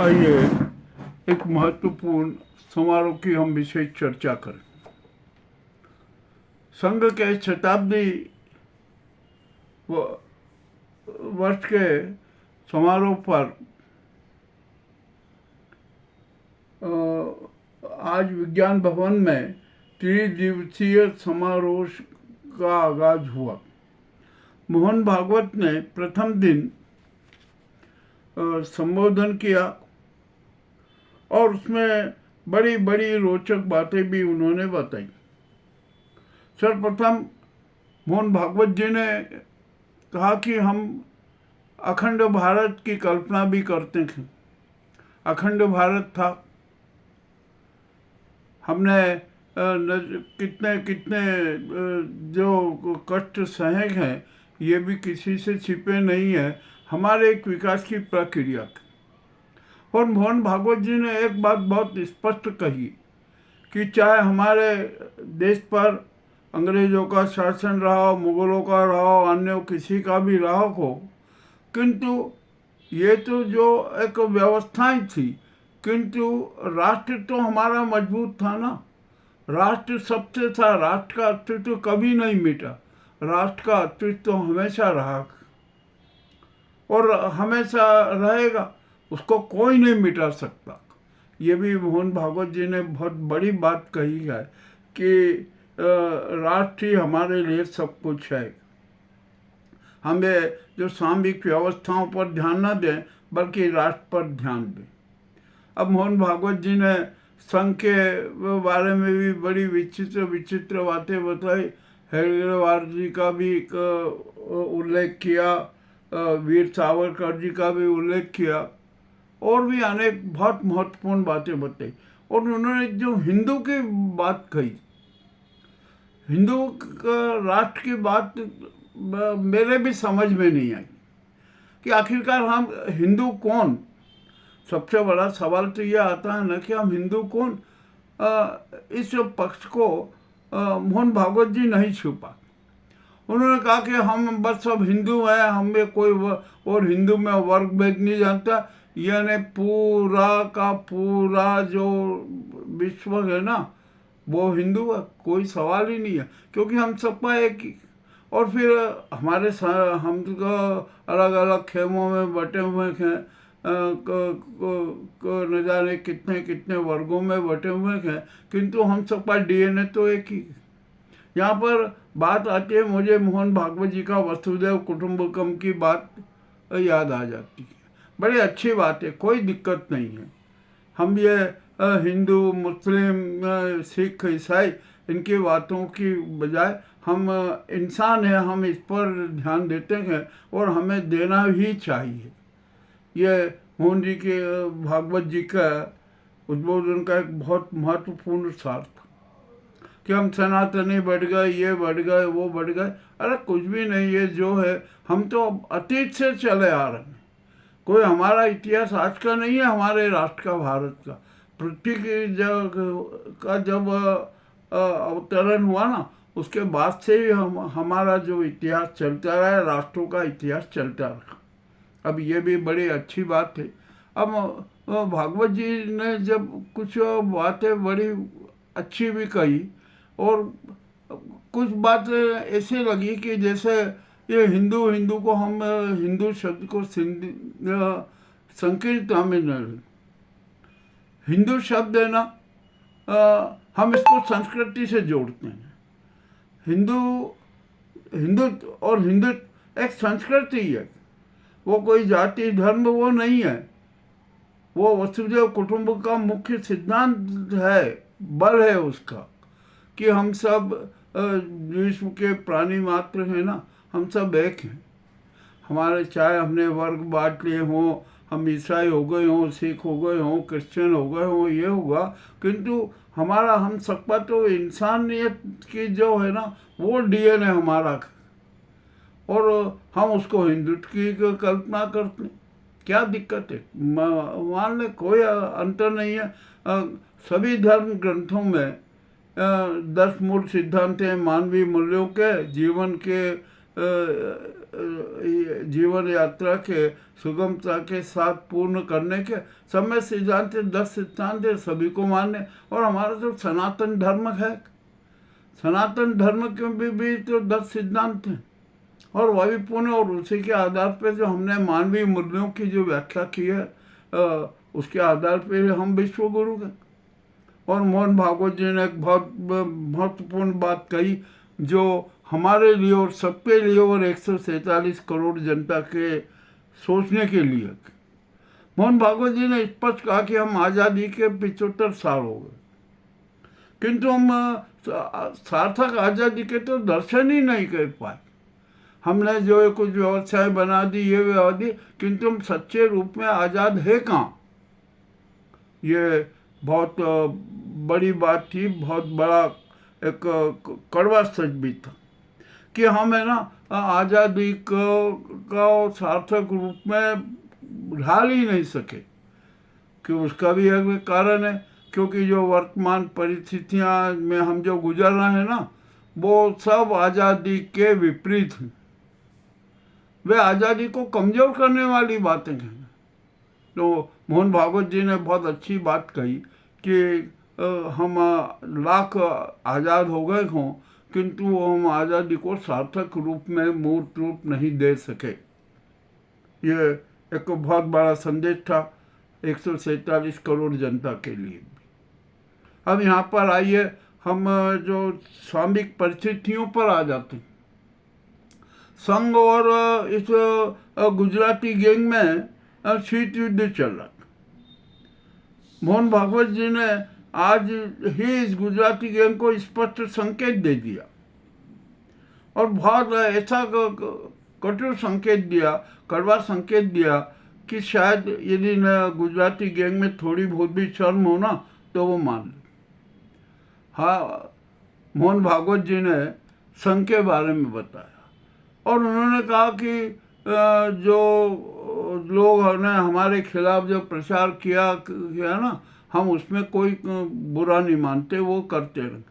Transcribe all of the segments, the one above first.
आइए एक महत्वपूर्ण समारोह की हम विशेष चर्चा करें। संघ के शताब्दी वर्ष के समारोह पर आज विज्ञान भवन में त्रिदिवसीय समारोह का आगाज हुआ। मोहन भागवत ने प्रथम दिन संबोधन किया और उसमें बड़ी बड़ी रोचक बातें भी उन्होंने बताई। सर्वप्रथम मोहन भागवत जी ने कहा कि हम अखंड भारत की कल्पना भी करते थे। अखंड भारत था, हमने कितने कितने जो कष्ट सहे हैं ये भी किसी से छिपे नहीं है, हमारे एक विकास की प्रक्रिया थी। और मोहन भागवत जी ने एक बात बहुत स्पष्ट कही कि चाहे हमारे देश पर अंग्रेज़ों का शासन रहा हो, मुग़लों का रहा हो, अन्य किसी का भी रहा हो, किंतु ये तो जो एक व्यवस्थाएं थी, किंतु राष्ट्र तो हमारा मजबूत था ना। राष्ट्र सबसे था, राष्ट्र का अस्तित्व कभी नहीं मिटा, राष्ट्र का अस्तित्व हमेशा रहा और हमेशा रहेगा, उसको कोई नहीं मिटा सकता। ये भी मोहन भागवत जी ने बहुत बड़ी बात कही है कि राष्ट्र ही हमारे लिए सब कुछ है। हमें जो सामूहिक व्यवस्थाओं पर ध्यान न दें बल्कि राष्ट्र पर ध्यान दें। अब मोहन भागवत जी ने संघ के बारे में भी बड़ी विचित्र विचित्र बातें बताई। हेडगेवार जी का भी उल्लेख किया, वीर सावरकर जी का भी उल्लेख किया और भी अनेक बहुत महत्वपूर्ण बातें बताई। और उन्होंने जो हिंदू की बात कही, हिंदू राष्ट्र की बात मेरे भी समझ में नहीं आई कि आखिरकार हम हिंदू कौन। सबसे बड़ा सवाल तो ये आता है ना कि हम हिंदू कौन। इस पक्ष को मोहन भागवत जी नहीं छुपा। उन्होंने कहा कि हम बस सब हिंदू हैं, हमें कोई और हिंदू में वर्ग भेद नहीं जानता। यानी पूरा का पूरा जो विश्व है ना वो हिंदू है, कोई सवाल ही नहीं है, क्योंकि हम सबका एक ही। और फिर हम तो अलग अलग खेमों में बटे हुए हैं, न जाने कितने कितने वर्गों में बटे हुए हैं, किंतु हम सबका डीएनए तो एक ही। यहाँ पर बात आती है, मुझे मोहन भागवत जी का वसुधैव कुटुंबकम की बात याद आ जाती है। बड़ी अच्छी बात है, कोई दिक्कत नहीं है। हम ये हिंदू मुस्लिम सिख ईसाई इनकी बातों की बजाय हम इंसान हैं, हम इस पर ध्यान देते हैं और हमें देना ही चाहिए। ये मोहन जी के भागवत जी का उद्बोधन का एक बहुत महत्वपूर्ण सार था कि हम सनातनी बढ़ गए, ये बढ़ गए, वो बढ़ गए। अरे कुछ भी नहीं, ये जो है हम तो अतीत से चले आ रहे हैं। कोई हमारा इतिहास आज का नहीं है, हमारे राष्ट्र का, भारत का। पृथ्वी की जब अवतरण हुआ ना, उसके बाद से ही हमारा जो इतिहास चलता रहा है, राष्ट्रों का इतिहास चलता रहा। अब ये भी बड़ी अच्छी बात है। अब भागवत जी ने जब कुछ बातें बड़ी अच्छी भी कही और कुछ बातें ऐसे लगी कि जैसे ये हिंदू हिंदू को हम हिंदू शब्द को संकीर्णता में न, हिंदू शब्द है ना, हम इसको संस्कृति से जोड़ते हैं। हिंदू और हिंदू एक संस्कृति है, वो कोई जाति धर्म वो नहीं है। वो वसुधैव कुटुंबकम का मुख्य सिद्धांत है, बल है उसका कि हम सब विश्व के प्राणी मात्र हैं ना, हम सब एक हैं। हमारे चाहे हमने वर्ग बांट लिए हों, हम ईसाई हो गए हों, सिख हो गए हों, क्रिश्चियन हो गए हों, ये होगा, किंतु हमारा हम सबका तो इंसानियत की जो है ना वो डीएनए हमारा, और हम उसको हिंदुत्व की कल्पना करते हैं। क्या दिक्कत है? मान ले कोई अंतर नहीं है। सभी धर्म ग्रंथों में 10 मूल सिद्धांत हैं मानवीय मूल्यों के, जीवन के जीवन यात्रा के सुगमता के साथ पूर्ण करने के समय सिद्धांत 10 सिद्धांत है, सभी को मानने। और हमारा जो सनातन धर्म है, सनातन धर्म के भी तो 10 सिद्धांत हैं और वही पूर्ण, और उसी के आधार पर जो हमने मानवीय मूल्यों की जो व्याख्या की है उसके आधार पर हम विश्व गुरु हैं। और मोहन भागवत जी ने एक बहुत महत्वपूर्ण बात कही जो हमारे लिए और सबके लिए और 147 करोड़ जनता के सोचने के लिए। मोहन भागवत जी ने स्पष्ट कहा कि हम आज़ादी के 75 साल हो गए, किंतु हम सार्थक आज़ादी के तो दर्शन ही नहीं कर पाए। हमने जो कुछ व्यवस्थाएं बना दी, ये व्यवस्था दी, किंतु हम सच्चे रूप में आज़ाद है कहाँ। ये बहुत बड़ी बात थी, बहुत बड़ा एक कड़वा सच भी था कि हम है ना आज़ादी का सार्थक रूप में ढाल ही नहीं सके। कि उसका भी एक कारण है, क्योंकि जो वर्तमान परिस्थितियां में हम जो गुजर रहे हैं ना, वो सब आज़ादी के विपरीत हैं। वे आज़ादी को कमज़ोर करने वाली बातें हैं। तो मोहन भागवत जी ने बहुत अच्छी बात कही कि हम लाख आज़ाद हो गए हों, किंतु हम आज़ादी को सार्थक रूप में मूर्त रूप नहीं दे सके। ये एक बहुत बड़ा संदेश था 147 करोड़ जनता के लिए भी। अब यहाँ पर आइए, हम जो सामयिक परिस्थितियों पर आ जाते हैं। संघ और इस गुजराती गैंग में शीत युद्ध चल रहा था। मोहन भागवत जी ने आज ही इस गुजराती गैंग को स्पष्ट संकेत दे दिया और बहुत ऐसा कठोर संकेत दिया, कड़वा संकेत दिया कि शायद यदि न गुजराती गैंग में थोड़ी बहुत भी शर्म हो ना तो वो मान ले। हाँ, मोहन भागवत जी ने संघ के बारे में बताया और उन्होंने कहा कि जो लोग ने हमारे खिलाफ जो प्रचार किया ना, हम उसमें कोई बुरा नहीं मानते, वो करते रहे।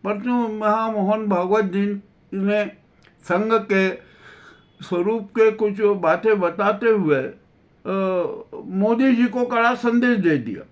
परंतु मोहन भागवत जी ने संघ के स्वरूप के कुछ बातें बताते हुए मोदी जी को कड़ा संदेश दे दिया।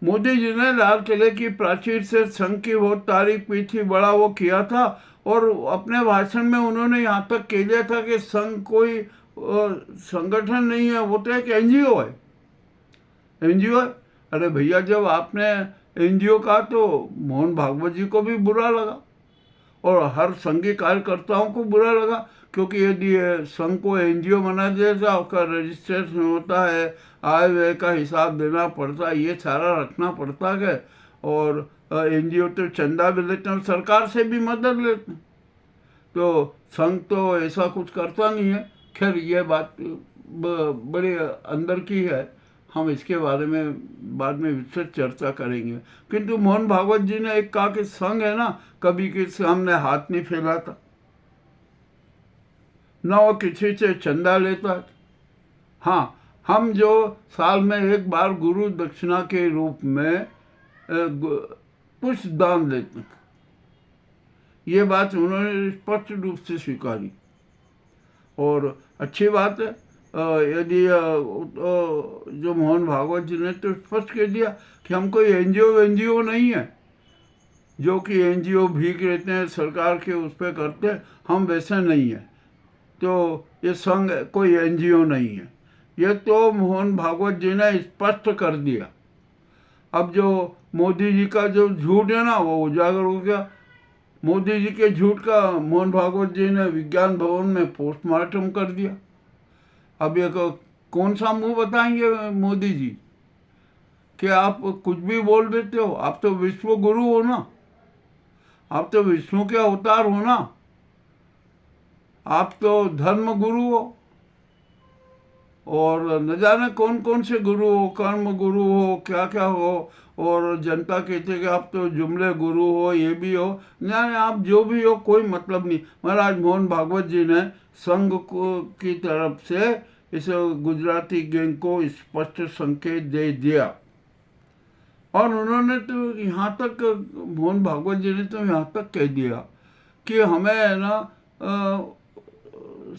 मोदी जी ने लाल किले की प्राचीर से संघ की बहुत तारीफ की थी, बड़ा वो किया था, और अपने भाषण में उन्होंने यहाँ तक कह दिया था कि संघ कोई संगठन नहीं है, वो तो एक एनजीओ है। एनजीओ है? अरे भैया, जब आपने एनजीओ कहा तो मोहन भागवत जी को भी बुरा लगा और हर संघीय कार्यकर्ताओं को बुरा लगा, क्योंकि यदि संघ को एनजीओ बना दिया जाए, उसका रजिस्ट्रेशन होता है, आय व्यय का हिसाब देना पड़ता है, ये सारा रखना पड़ता है। और एनजीओ तो चंदा भी लेते हैं, सरकार से भी मदद लेते हैं, तो संघ तो ऐसा कुछ करता नहीं है। खैर, ये बात बड़े अंदर की है, हम इसके बारे में बाद में विस्तृत चर्चा करेंगे। किंतु मोहन भागवत जी ने एक कहा कि संघ है ना, कभी किसी सामने हाथ नहीं फैलाता, न वो किसी से चंदा लेता है। हाँ, हम जो साल में एक बार गुरु दक्षिणा के रूप में पुष्प दान देते हैं, ये बात उन्होंने स्पष्ट रूप से स्वीकारी और अच्छी बात है। यदि जो मोहन भागवत जी ने तो स्पष्ट कह दिया कि हम कोई एनजीओ नहीं है, जो कि एनजीओ भीख लेते हैं सरकार के उस पर करते हैं, हम वैसे नहीं है। तो ये संघ कोई एनजीओ नहीं है, ये तो मोहन भागवत जी ने स्पष्ट कर दिया। अब जो मोदी जी का जो झूठ है ना, वो उजागर हो गया। मोदी जी के झूठ का मोहन भागवत जी ने विज्ञान भवन में पोस्टमार्टम कर दिया। अब ये कौन सा मुंह बताएंगे मोदी जी कि आप कुछ भी बोल देते हो? आप तो विश्व गुरु हो ना, आप तो विष्णु के अवतार हो ना, आप तो धर्म गुरु हो, और न जाने कौन कौन से गुरु हो, कर्म गुरु हो, क्या क्या हो। और जनता कहते कि आप तो जुमले गुरु हो, ये भी हो, न आप जो भी हो, कोई मतलब नहीं। महाराज मोहन भागवत जी ने संघ की तरफ से इस गुजराती गैंग को स्पष्ट संकेत दे दिया। और उन्होंने तो यहाँ तक, मोहन भागवत जी ने तो यहाँ तक कह दिया कि हमें ना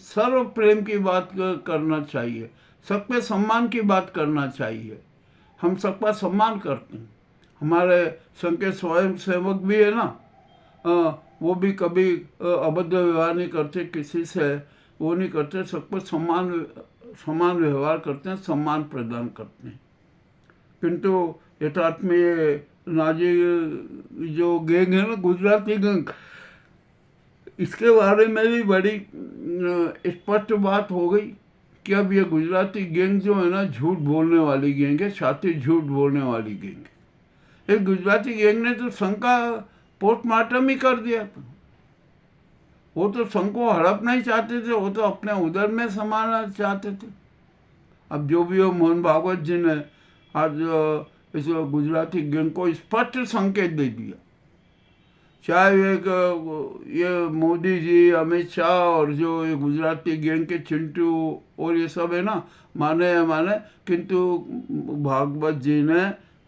सर्व प्रेम की बात करना चाहिए, सबके सम्मान की बात करना चाहिए। हम सबका सम्मान करते हैं। हमारे संघ के स्वयं सेवक भी है ना, वो भी कभी अभद्र व्यवहार नहीं करते किसी से, वो नहीं करते, सबको समान व्यवहार करते हैं, सम्मान प्रदान करते हैं। किंतु यथार्थ में ये नाजी जो गैंग है ना, गुजराती गैंग, इसके बारे में भी बड़ी स्पष्ट बात हो गई कि अब ये गुजराती गैंग जो है ना, झूठ बोलने वाली गैंग है, छाती झूठ बोलने वाली गैंग है। एक गुजराती गैंग ने तो संघ का पोस्टमार्टम ही कर दिया था। वो तो संघ को हड़पना ही चाहते थे, वो तो अपने उधर में समाना चाहते थे। अब जो भी हो, मोहन भागवत जी ने आज इस गुजराती गैंग को स्पष्ट संकेत दे दिया। चाहे ये मोदी जी, अमित शाह और जो ये गुजराती गैंग के चिंटू और ये सब है ना, माने या माने, किंतु भागवत जी ने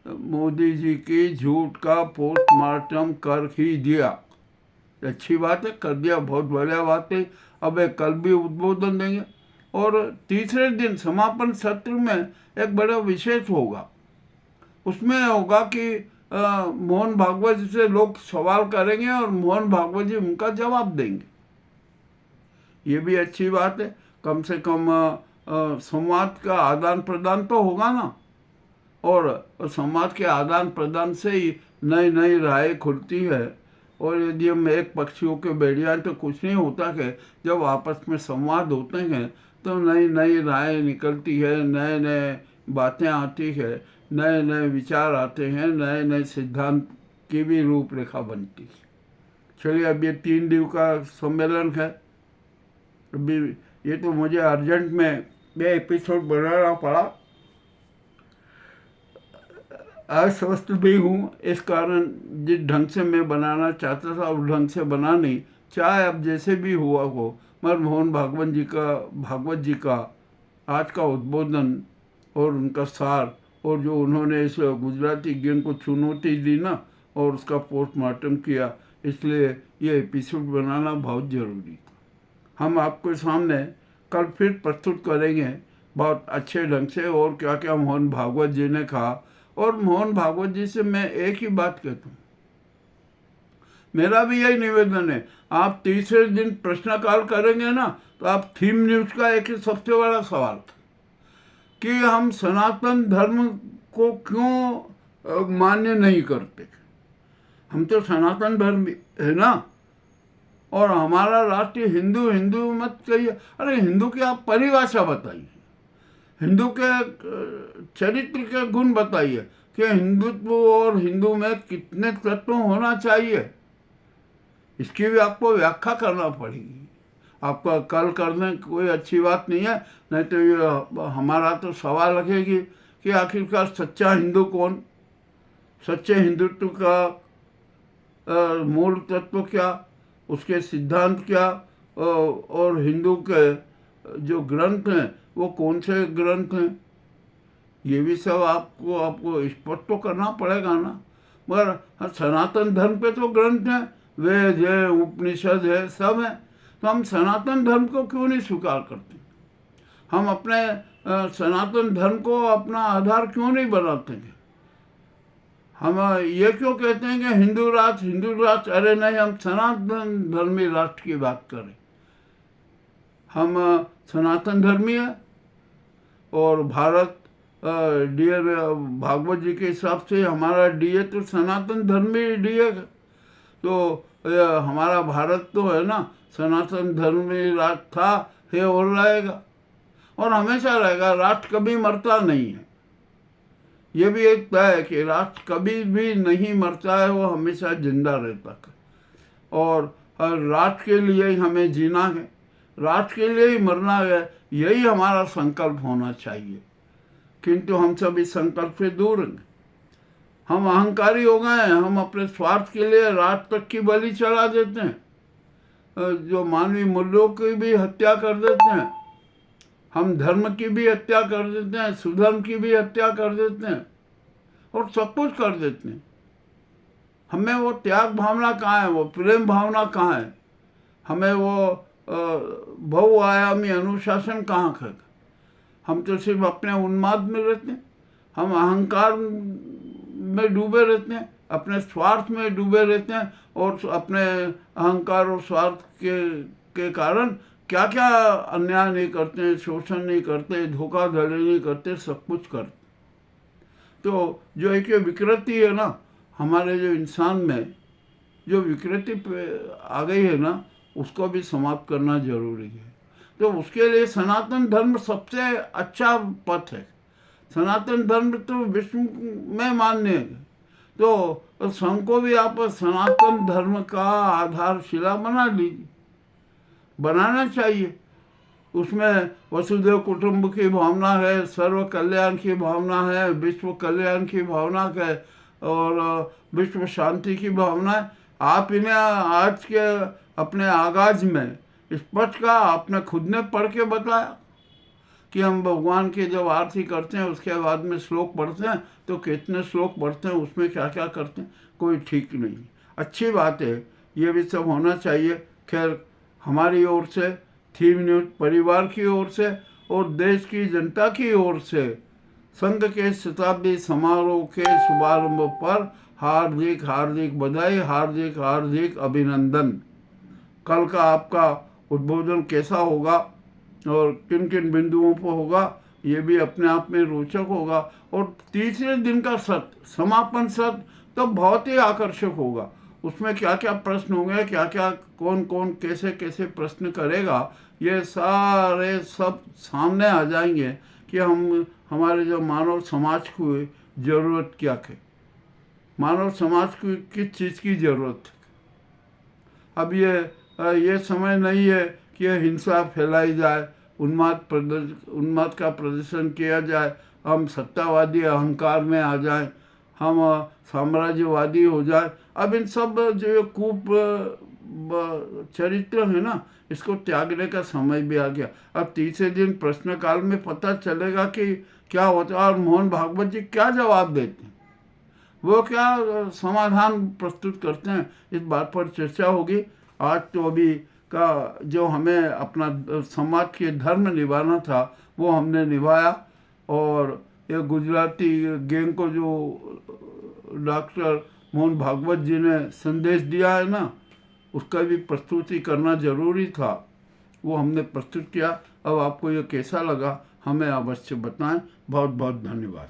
मोदी जी की झूठ का पोस्टमार्टम कर ही दिया। अच्छी बात है, कर दिया, बहुत बढ़िया बात है। अब एक कल भी उद्बोधन देंगे और तीसरे दिन समापन सत्र में एक बड़ा विशेष होगा। उसमें होगा कि मोहन भागवत जी से लोग सवाल करेंगे और मोहन भागवत जी उनका जवाब देंगे। ये भी अच्छी बात है, कम से कम संवाद का आदान प्रदान तो होगा ना, और संवाद के आदान प्रदान से ही नई नई राहें खुलती है। और यदि हम एक पक्षियों के बैठिया तो कुछ नहीं होता कि जब आपस में संवाद होते हैं तो नई नई राहें निकलती है, नए नए बातें आती है, नए नए विचार आते हैं, नए नए सिद्धांत की भी रूपरेखा बनती है। चलिए, अब ये 3 दिन का सम्मेलन है, अभी ये तो मुझे अर्जेंट में ये एपिसोड बनाना पड़ा। अस्वस्थ भी हूँ, इस कारण जिस ढंग से मैं बनाना चाहता था उस ढंग से बना नहीं। चाहे अब जैसे भी हुआ हो, मगर मोहन भागवत जी का आज का उद्बोधन और उनका सार, और जो उन्होंने इस गुजराती गैंग को चुनौती दी ना और उसका पोस्टमार्टम किया, इसलिए ये एपिसोड बनाना बहुत ज़रूरी था। हम आपके सामने कल फिर प्रस्तुत करेंगे बहुत अच्छे ढंग से और क्या क्या मोहन भागवत जी ने कहा। और मोहन भागवत जी से मैं एक ही बात कहता हूँ, मेरा भी यही निवेदन है, आप तीसरे दिन प्रश्नकाल करेंगे ना तो आप थीम न्यूज़ का एक ही सबसे बड़ा सवाल था कि हम सनातन धर्म को क्यों मान्य नहीं करते। हम तो सनातन धर्म है ना, और हमारा राष्ट्र हिंदू, हिंदू मत कहिए। अरे हिंदू की आप परिभाषा बताइए, हिंदू के चरित्र के गुण बताइए कि हिंदुत्व और हिंदू में कितने तत्व होना चाहिए, इसकी भी आपको व्याख्या करना पड़ेगी। आपका कल करने कोई अच्छी बात नहीं है, नहीं तो ये हमारा तो सवाल रखेगी कि आखिरकार सच्चा हिंदू कौन, सच्चे हिंदुत्व का मूल तत्व क्या, उसके सिद्धांत क्या, और हिंदू के जो ग्रंथ हैं वो कौन से ग्रंथ हैं, ये भी सब आपको स्पष्ट तो करना पड़ेगा ना। मगर सनातन धर्म पे तो ग्रंथ हैं, वेद है, उपनिषद है, सब है, तो हम सनातन धर्म को क्यों नहीं स्वीकार करते? हम अपने सनातन धर्म को अपना आधार क्यों नहीं बनाते हैं? हम ये क्यों कहते हैं कि हिंदू राष्ट्र? अरे नहीं, हम सनातन धर्मी राष्ट्र की बात करें। हम सनातन धर्मी है और भारत डीए भागवत जी के हिसाब से हमारा डीए तो सनातन धर्मी डीए है। तो हमारा भारत तो है ना सनातन धर्मी राष्ट्र था, है और रहेगा, और हमेशा रहेगा। राष्ट्र कभी मरता नहीं है, ये भी एक तय है कि राष्ट्र कभी भी नहीं मरता है, वो हमेशा जिंदा रहता है। और राष्ट्र के लिए ही हमें जीना है, राष्ट्र के लिए ही मरना है, यही हमारा संकल्प होना चाहिए। किंतु हम सब इस संकल्प से दूर हैं, हम अहंकारी हो गए हैं, हम अपने स्वार्थ के लिए राष्ट्र तक की बलि चढ़ा देते हैं, जो मानवीय मूल्यों की भी हत्या कर देते हैं, हम धर्म की भी हत्या कर देते हैं, सुधर्म की भी हत्या कर देते हैं, और सब कुछ कर देते हैं। हमें वो त्याग भावना कहाँ है, वो प्रेम भावना कहाँ है, हमें वो बहुआयामी अनुशासन कहाँ है? हम तो सिर्फ अपने उन्माद में रहते हैं, हम अहंकार में डूबे रहते हैं, अपने स्वार्थ में डूबे रहते हैं, और अपने अहंकार और स्वार्थ के कारण क्या क्या अन्याय नहीं करते हैं, शोषण नहीं करते, धोखाधड़ी नहीं करते, सब कुछ करते। तो जो एक विकृति है ना, हमारे जो इंसान में जो विकृति आ गई है ना, उसको भी समाप्त करना जरूरी है। तो उसके लिए सनातन धर्म सबसे अच्छा पथ है। सनातन धर्म तो विश्व में मान्य है, तो संघ को भी आप सनातन धर्म का आधारशिला बना लीजिए, बनाना चाहिए। उसमें वसुधैव कुटुंब की भावना है, सर्व कल्याण की भावना है, विश्व कल्याण की भावना है, और विश्व शांति की भावना है। आप इन्हें आज के अपने आगाज में स्पष्ट का आपने खुद ने पढ़ के बताया कि हम भगवान की जब आरती करते हैं उसके बाद में श्लोक पढ़ते हैं, तो कितने श्लोक पढ़ते हैं, उसमें क्या क्या करते हैं, कोई ठीक नहीं। अच्छी बात है, ये भी सब होना चाहिए। खैर, हमारी ओर से, थीम न्यूज परिवार की ओर से और देश की जनता की ओर से संघ के शताब्दी समारोह के शुभारंभ पर हार्दिक हार्दिक बधाई, हार्दिक हार्दिक अभिनंदन। कल का आपका उद्बोधन कैसा होगा और किन किन बिंदुओं पर होगा, ये भी अपने आप में रोचक होगा। और तीसरे दिन का सत्र, समापन सत्र, तो बहुत ही आकर्षक होगा। उसमें क्या क्या प्रश्न होंगे, क्या क्या कौन कौन कैसे कैसे प्रश्न करेगा, ये सारे सब सामने आ जाएंगे कि हमारे जो मानव समाज को ज़रूरत क्या है, मानव समाज को किस चीज़ की ज़रूरत है। अब ये समय नहीं है कि हिंसा फैलाई जाए, उन्माद का प्रदर्शन किया जाए, हम सत्तावादी अहंकार में आ जाएं, हम साम्राज्यवादी हो जाए। अब इन सब जो कूप चरित्र है ना, इसको त्यागने का समय भी आ गया। अब तीसरे दिन प्रश्नकाल में पता चलेगा कि क्या होता है और मोहन भागवत जी क्या जवाब देते हैं, वो क्या समाधान प्रस्तुत करते हैं, इस बात पर चर्चा होगी। आज तो अभी का जो हमें अपना समाज के धर्म निभाना था वो हमने निभाया, और ये गुजराती गैंग को जो डॉक्टर मोहन भागवत जी ने संदेश दिया है ना, उसका भी प्रस्तुति करना जरूरी था, वो हमने प्रस्तुत किया। अब आपको ये कैसा लगा हमें अवश्य बताएं। बहुत बहुत धन्यवाद।